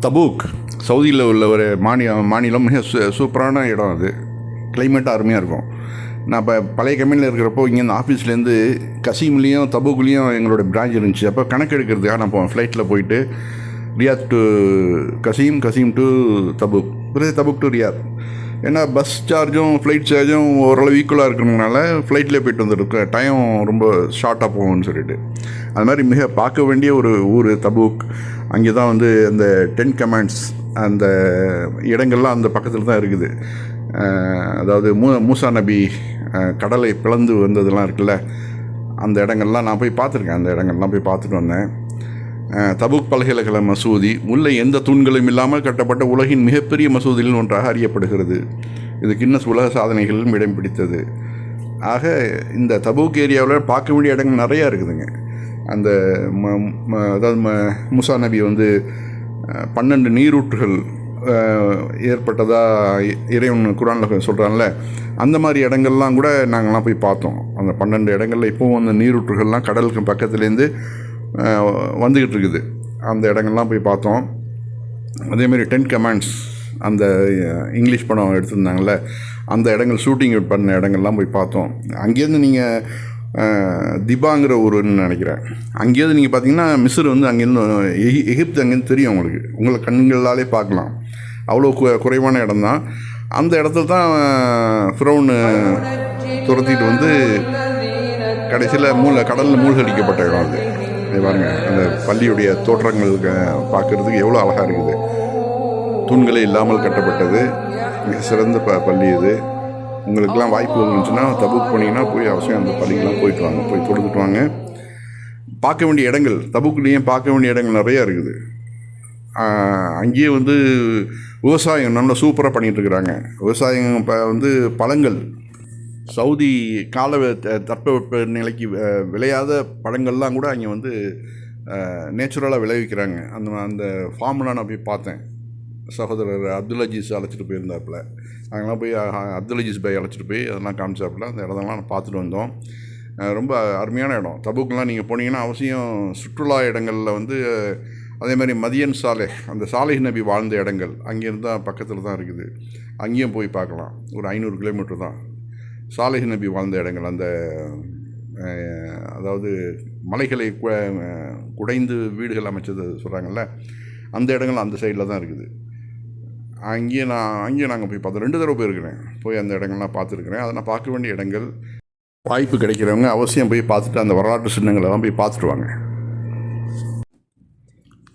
Tabuk சவுதியில் உள்ள ஒரு மாநிலம் மிக சூப்பரான இடம். அது கிளைமேட்டாக அருமையாக இருக்கும். நான் இப்போ பழைய கம்பெனியில் இருக்கிறப்போ இங்கேருந்து ஆஃபீஸ்லேருந்து கசீம்லேயும் தபூக்லேயும் எங்களோட பிரான்ச் இருந்துச்சு. அப்போ கணக்கு எடுக்கிறதுக்காக நான் ஃப்ளைட்டில் போயிட்டு Riyadh to Qassim, Qassim to Tabuk, பிறகு தபூக் டு ரியாத். ஏன்னா பஸ் சார்ஜும் ஃப்ளைட் சார்ஜும் ஓரளவு ஈக்குவலாக இருக்கிறதுனால ஃப்ளைட்லேயே போய்ட்டு வந்துருக்கு, டைம் ரொம்ப ஷார்ட்டாக போகும்னு சொல்லிட்டு. அது மாதிரி மிக பார்க்க வேண்டிய ஒரு ஊர் தபூக். அங்கே தான் வந்து அந்த 10 கமாண்ட்ஸ் அந்த இடங்கள்லாம் அந்த பக்கத்தில் தான் இருக்குது. அதாவது மூசா நபி கடலை பிளந்து வந்ததெல்லாம் இருக்குல்ல, அந்த இடங்கள்லாம் நான் போய் பார்த்துருக்கேன். அந்த இடங்கள்லாம் போய் பார்த்துட்டு வந்தேன். தபூக் பல்கலைக்கழக மசூதி உள்ள எந்த தூண்களும் இல்லாமல் கட்டப்பட்ட உலகின் மிகப்பெரிய மசூதியில் ஒன்றாக அறியப்படுகிறது. இது கின்னஸ் உலக சாதனைகளிலும் இடம் பிடித்தது. ஆக இந்த தபூக் ஏரியாவில் பார்க்க வேண்டிய இடங்கள் நிறையா இருக்குதுங்க. அந்த அதாவது மூசா நபி வந்து 12 நீரூற்றுகள் ஏற்பட்டதாக இறைவன் குர்ஆனில் சொல்கிறான்ல, அந்த மாதிரி இடங்கள்லாம் கூட நாங்கள்லாம் போய் பார்த்தோம். அந்த 12 இடங்களில் இப்போவும் அந்த நீரூற்றுகள்லாம் கடலுக்கு பக்கத்துலேருந்து வந்துக்கிட்டு இருக்குது. அந்த இடங்கள்லாம் போய் பார்த்தோம். அதேமாதிரி 10 கமாண்ட்ஸ் அந்த இங்கிலீஷ் படம் எடுத்திருந்தாங்கள்ல, அந்த இடங்கள் ஷூட்டிங் பண்ண இடங்கள்லாம் போய் பார்த்தோம். அங்கேருந்து நீங்கள் திபாங்கிற ஊருன்னு நினைக்கிறேன், அங்கேருந்து நீங்கள் பார்த்தீங்கன்னா மிஸ்ர் வந்து அங்கேருந்து எகிப்து அங்கேருந்து தெரியும் உங்களுக்கு, உங்களை கண்களாலே பார்க்கலாம். அவ்வளோ குறைவான இடம் தான். அந்த இடத்துல தான் ஃபிரௌன் துரத்திட்டு வந்து கடைசியில் கடலில் மூழ்கடிக்கப்பட்ட இடம் அது. பாருங்க, அந்த பள்ளியுடைய தோற்றங்கள் பார்க்குறதுக்கு எவ்வளோ அழகாக இருக்குது. தூண்களே இல்லாமல் கட்டப்பட்டது, மிக சிறந்த பள்ளி இது. உங்களுக்கெல்லாம் வாய்ப்பு இருந்துச்சுன்னா தபூக் போனீங்கன்னா போய் அவசியம் அந்த பள்ளிக்கெலாம் போயிட்டு வாங்க, போய் தொழுதுட்டு வாங்க. பார்க்க வேண்டிய இடங்கள் தபூக்லேயே பார்க்க வேண்டிய இடங்கள் நிறையா இருக்குது. அங்கேயே வந்து விவசாயம் நல்லா சூப்பராக பண்ணிகிட்ருக்குறாங்க. விவசாயம் இப்போ வந்து பழங்கள், சவுதி கால தட்பவெப்ப நிலைக்கு விளையாத பழங்கள்லாம் கூட அங்கே வந்து நேச்சுரலாக விளைவிக்கிறாங்க. அந்த ஃபார்ம்லாம் நான் போய் பார்த்தேன். சகோதரர் அப்துல் அஜீஸ் அழைச்சிட்டு போயிருந்தாப்புல, அங்கெல்லாம் போய் அப்துல் அஜீஸ் பை அழைச்சிட்டு போய் அதெல்லாம் காமிச்சாப்புல. அந்த இடத்தெல்லாம் நான் பார்த்துட்டு வந்தோம். ரொம்ப அருமையான இடம். தபூக்லாம் நீங்கள் போனீங்கன்னா அவசியம் சுற்றுலா இடங்களில் வந்து அதே மாதிரி மதியன் சாலை, அந்த சாலிஹ் நபி வாழ்ந்த இடங்கள் அங்கேருந்து தான் பக்கத்தில் தான் இருக்குது. அங்கேயும் போய் பார்க்கலாம். ஒரு 500 கிலோமீட்டர் தான் சாலிஹ் நபி வாழ்ந்த இடங்கள். அந்த அதாவது மலைகளை குடைந்து வீடுகள் அமைச்சது சொல்கிறாங்கல்ல, அந்த இடங்கள் அந்த சைடில் தான் இருக்குது. அங்கேயும் நாங்கள் போய் பார்த்தோம். 2 தடவை போயிருக்கிறேன். போய் அந்த இடங்கள்லாம் பார்த்துருக்குறேன். அதை நான் பார்க்க வேண்டிய இடங்கள். வாய்ப்பு கிடைக்கிறவங்க அவசியம் போய் பார்த்துட்டு அந்த வரலாற்று சின்னங்களெல்லாம் போய் பார்த்துட்டு வாங்க.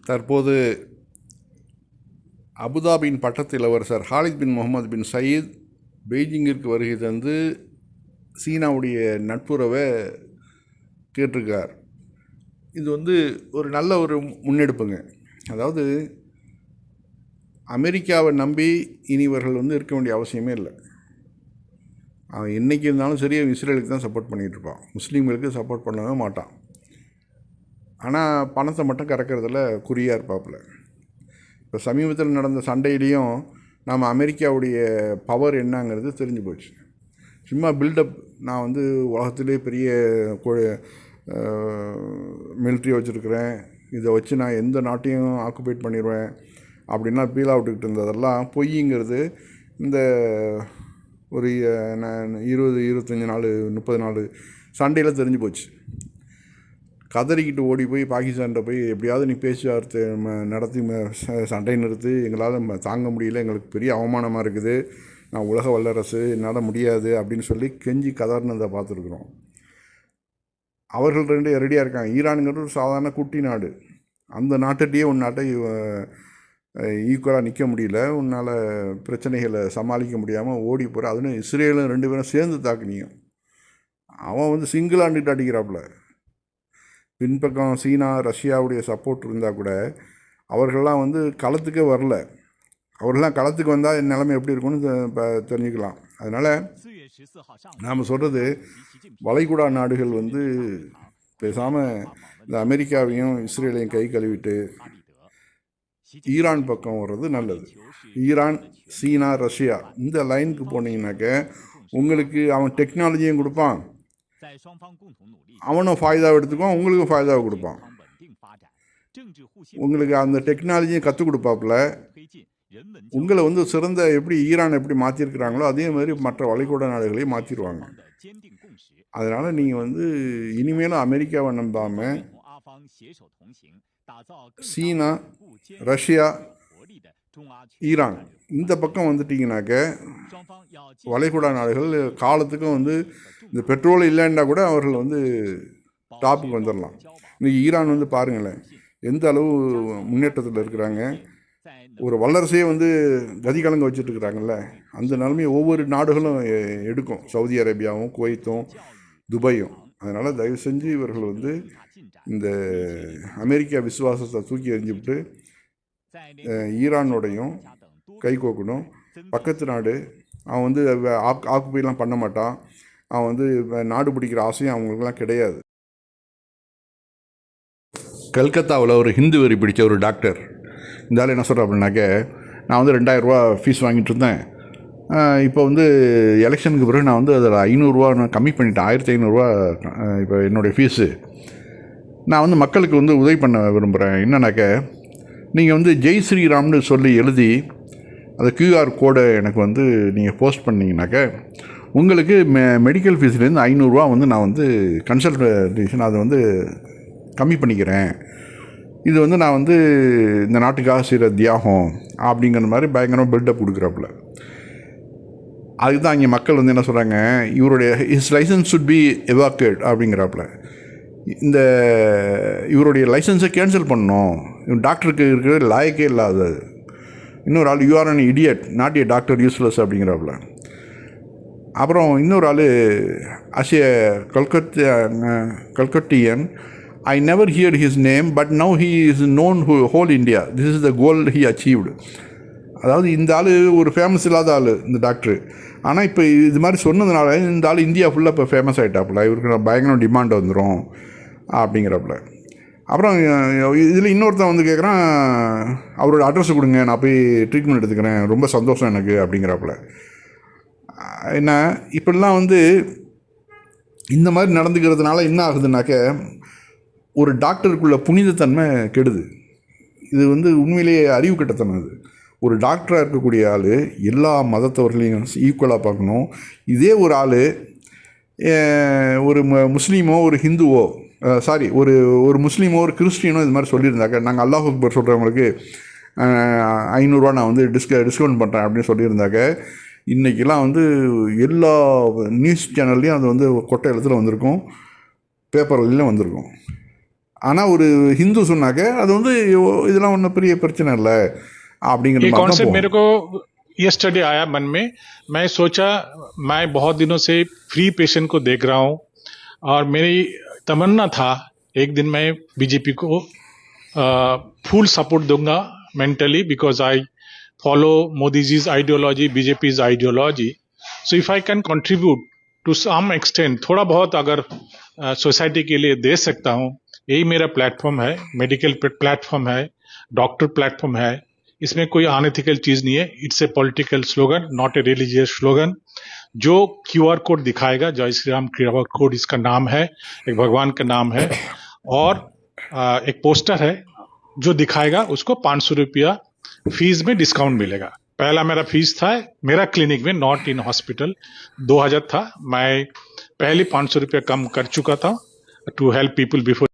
தற்போது அபுதாபியின் பட்டத்து இளவரசர் ஹாலித் பின் முகமது பின் சயீத் பெய்ஜிங்கிற்கு வருகை தந்து சீனாவுடைய நட்புறவை கேட்டிருக்கார். இது வந்து ஒரு நல்ல ஒரு முன்னெடுப்புங்க. அதாவது அமெரிக்காவை நம்பி இனி இவர்கள் வந்து இருக்க வேண்டிய அவசியமே இல்லை. அவன் என்றைக்கு இருந்தாலும் சரி இஸ்ரேலுக்கு தான் சப்போர்ட் பண்ணிகிட்ருப்பான், முஸ்லீம்களுக்கு சப்போர்ட் பண்ணவே மாட்டான். ஆனால் பணத்தை மட்டும் கறக்கிறதுல குறியாக இருப்பாப்புல. இப்போ சமீபத்தில் நடந்த சண்டையிலையும் நம்ம அமெரிக்காவுடைய பவர் என்னங்கிறது தெரிஞ்சு போச்சு. சும்மா பில்டப், நான் வந்து உலகத்திலே பெரிய மிலிட்ரி வச்சுருக்கிறேன், இதை வச்சு நான் எந்த நாட்டையும் ஆக்குபைட் பண்ணிடுவேன் அப்படின்னா பீலா விட்டுக்கிட்டு இருந்ததெல்லாம் பொய்ங்கிறது இந்த ஒரு 20-25 நாள் 30 நாள் சண்டையில் தெரிஞ்சு போச்சு. கதறிக்கிட்டு ஓடி போய் பாகிஸ்தான்கிட்ட போய் எப்படியாவது நீ பேச்சுவார்த்தை நடத்தி சண்டை நிறுத்து, எங்களால் தாங்க முடியல, எங்களுக்கு பெரிய அவமானமாக இருக்குது, நான் உலக வல்லரசு, என்னால் முடியாது அப்படின்னு சொல்லி கெஞ்சி கதறினதை பார்த்துருக்குறோம். அவர்கள் 2 ரெடியாக இருக்காங்க. ஈரானுங்கிறது ஒரு சாதாரண குட்டி நாடு. அந்த நாட்டுகிட்டே நாட்டை ஈக்குவலாக நிற்க முடியல, உன்னால் பிரச்சனைகளை சமாளிக்க முடியாமல் ஓடி போகிற. அதுன்னு இஸ்ரேலும் 2 பேரும் சேர்ந்து தாக்குனியும். அவன் வந்து சிங்கிளாண்டுட்டு அடிக்கிறாப்புல. பின்பக்கம் சீனா ரஷ்யாவுடைய சப்போர்ட் இருந்தால் கூட அவர்கள்லாம் வந்து களத்துக்கே வரல. அவர்கள்லாம் களத்துக்கு வந்தால் என் நிலைமை எப்படி இருக்குன்னு தெரிஞ்சுக்கலாம். அதனால் நாம் சொல்கிறது, வளைகுடா நாடுகள் வந்து பேசாமல் இந்த அமெரிக்காவையும் இஸ்ரேலையும் கை கழுவிட்டு ஈரான் பக்கம் வர்றது நல்லது. ஈரான், சீனா, ரஷ்யா இந்த லைனுக்கு போனீங்கன்னாக்க உங்களுக்கு அவன் டெக்னாலஜியும் கொடுப்பான், அவனும் ஃபாய்தாவை எடுத்துக்குவான், உங்களுக்கும் ஃபாய்தாவை கொடுப்பான். உங்களுக்கு அந்த டெக்னாலஜியை கற்றுக் கொடுப்பாப்புல. உங்களை வந்து சிறந்த எப்படி ஈரான் எப்படி மாற்றிருக்கிறாங்களோ அதே மாதிரி மற்ற வளைகுடா நாடுகளையும் மாற்றிடுவாங்க. அதனால் நீங்கள் வந்து இனிமேலும் அமெரிக்காவை நம்பாமல் சீனா, ரஷ்யா, ஈரான் இந்த பக்கம் வந்துட்டிங்கனாக்க வளைகுடா நாடுகள் காலத்துக்கும் வந்து இந்த பெட்ரோல் இல்லைன்னா கூட அவர்கள் வந்து டாப்புக்கு வந்துடலாம். இன்றைக்கி ஈரான் வந்து பாருங்களேன் எந்த அளவு முன்னேற்றத்தில் இருக்கிறாங்க. ஒரு வல்லரசையே வந்து கதி கலங்க வச்சுட்டு இருக்கிறாங்கல்ல, அந்த நிலைமையை ஒவ்வொரு நாடுகளும் எடுக்கும். சவுதி அரேபியாவும், குவைத்தும், துபாயும். அதனால் தயவு செஞ்சு இவர்கள் வந்து இந்த அமெரிக்கா விசுவாசத்தை தூக்கி எறிஞ்சுவிட்டு ஈரானோடையும் கை கோக்கணும். பக்கத்து நாடு அவன் வந்து ஆக்குப்பையெல்லாம் பண்ண மாட்டான். அவன் வந்து நாடு பிடிக்கிற ஆசையும் அவங்களுக்குலாம் கிடையாது. கல்கத்தாவில் ஒரு ஹிந்து வெறி பிடிச்ச ஒரு டாக்டர் இந்த ஆள் என்ன சொல்கிறேன் அப்படின்னாக்க, நான் வந்து 2000 ரூபா ஃபீஸ் வாங்கிட்டு இருந்தேன். இப்போ வந்து எலெக்ஷனுக்கு பிறகு நான் வந்து அதில் 500 ரூபா நான் கம்மி பண்ணிட்டேன். 1500 ரூபா இப்போ என்னுடைய ஃபீஸு. நான் வந்து மக்களுக்கு வந்து உதவி பண்ண விரும்புகிறேன். என்னன்னாக்க, நீங்கள் வந்து ஜெய் ஸ்ரீராம்னு சொல்லி எழுதி அந்த QR கோடை எனக்கு வந்து நீங்கள் போஸ்ட் பண்ணிங்கனாக்க உங்களுக்கு மெடிக்கல் ஃபீஸ்லேருந்து 500 ரூபா வந்து நான் வந்து கன்சல்டேஷன் அதை வந்து கம்மி பண்ணிக்கிறேன். இது வந்து நான் வந்து இந்த நாட்டுக்காக செய்கிற தியாகம் அப்படிங்கிற மாதிரி பயங்கரமாக பில்டப் கொடுக்குறாப்புல. அதுதான் இங்கே மக்கள் வந்து என்ன சொல்கிறாங்க, இவருடைய his license should be evacuate அப்படிங்கிறாப்புல. இந்த இவருடைய லைசன்ஸை கேன்சல் பண்ணணும், இவன் டாக்டருக்கு இருக்கிற லாயக்கே இல்லாதது. இன்னொரு ஆள் you're an idiot not a doctor useless அப்படிங்கிறாப்புல. அப்புறம் இன்னொரு ஆள் அசிய கல்கட்டியன், I never heard his name, but now he is known whole India. This is the goal he achieved. அதாவது இந்த ஆள் ஒரு ஃபேமஸ் இல்லாத ஆள் இந்த டாக்டரு. ஆனால் இப்போ இது மாதிரி சொன்னதுனால இந்த ஆள் இந்தியா ஃபுல்லாக இப்போ ஃபேமஸ் ஆகிட்டாப்புல. இவருக்கு பயங்கரம் டிமாண்ட் வந்துடும் அப்படிங்கிறாப்புல. அப்புறம் இதில் இன்னொருத்தன் வந்து கேட்குறான், அவரோட அட்ரஸ் கொடுங்க, நான் போய் ட்ரீட்மெண்ட் எடுத்துக்கிறேன், ரொம்ப சந்தோஷம் எனக்கு அப்படிங்கிறாப்புல. என்ன இப்படிலாம் வந்து இந்த மாதிரி நடந்துக்கிறதுனால என்ன ஆகுதுனாக்க, ஒரு டாக்டருக்குள்ள புனிதத்தன்மை கெடுது. இது வந்து உண்மையிலேயே அறிவு கட்டத்தனம். இது ஒரு டாக்டராக இருக்கக்கூடிய ஆள் எல்லா மதத்தவர்களையும் ஈக்குவலாக பார்க்கணும். இதே ஒரு ஆள் ஒரு முஸ்லீமோ ஒரு ஹிந்துவோ ஒரு முஸ்லீமோ ஒரு கிறிஸ்டியனோ இது மாதிரி சொல்லியிருந்தாக்க, நாங்கள் அல்லாஹ் அக்பர் சொல்கிறவங்களுக்கு 500 ரூபா நான் வந்து டிஸ்கவுண்ட் பண்ணுறேன் அப்படின்னு சொல்லியிருந்தாக்க, இன்றைக்கெல்லாம் வந்து எல்லா நியூஸ் சேனல்லையும் அது வந்து கொட்டை எழுத்துல வந்திருக்கும், பேப்பர்லாம் வந்திருக்கும். ஆனால் ஒரு ஹிந்து சொன்னாக்க அது வந்து இதெல்லாம் ஒன்றும் பெரிய பிரச்சனை இல்லை அப்படிங்கிற ये மாதிரி कॉन्सेप्ट தான் मेरे को यस्टरडे आया मन में. मैं सोचा, मैं बहुत दिनों से फ्री पेशेंट को देख रहा हूँ और मेरी तमन्ना था एक दिन मैं बीजेपी को फुल सपोर्ट दूंगा mentally, because I follow Modi ji's ideology, BJP's ideology. So if I can contribute to some extent, थोड़ा बहुत अगर सोसाइटी के लिए दे सकता हूँ, यही मेरा प्लेटफॉर्म है. मेडिकल प्लेटफॉर्म है, डॉक्टर प्लेटफॉर्म है. इसमें कोई अनएथिकल चीज नहीं है. It's a political slogan, not a religious slogan. जो QR कोड दिखाएगा, जय श्री राम QR कोड इसका नाम है, एक भगवान का नाम है. और एक पोस्टर है जो दिखाएगा, उसको 500 रुपया फीस में डिस्काउंट मिलेगा. पहला मेरा फीस था मेरा क्लिनिक में, नॉट इन हॉस्पिटल, 2000 था. मैं पहले 500 रुपया कम कर चुका था टू हेल्प पीपल बिफोर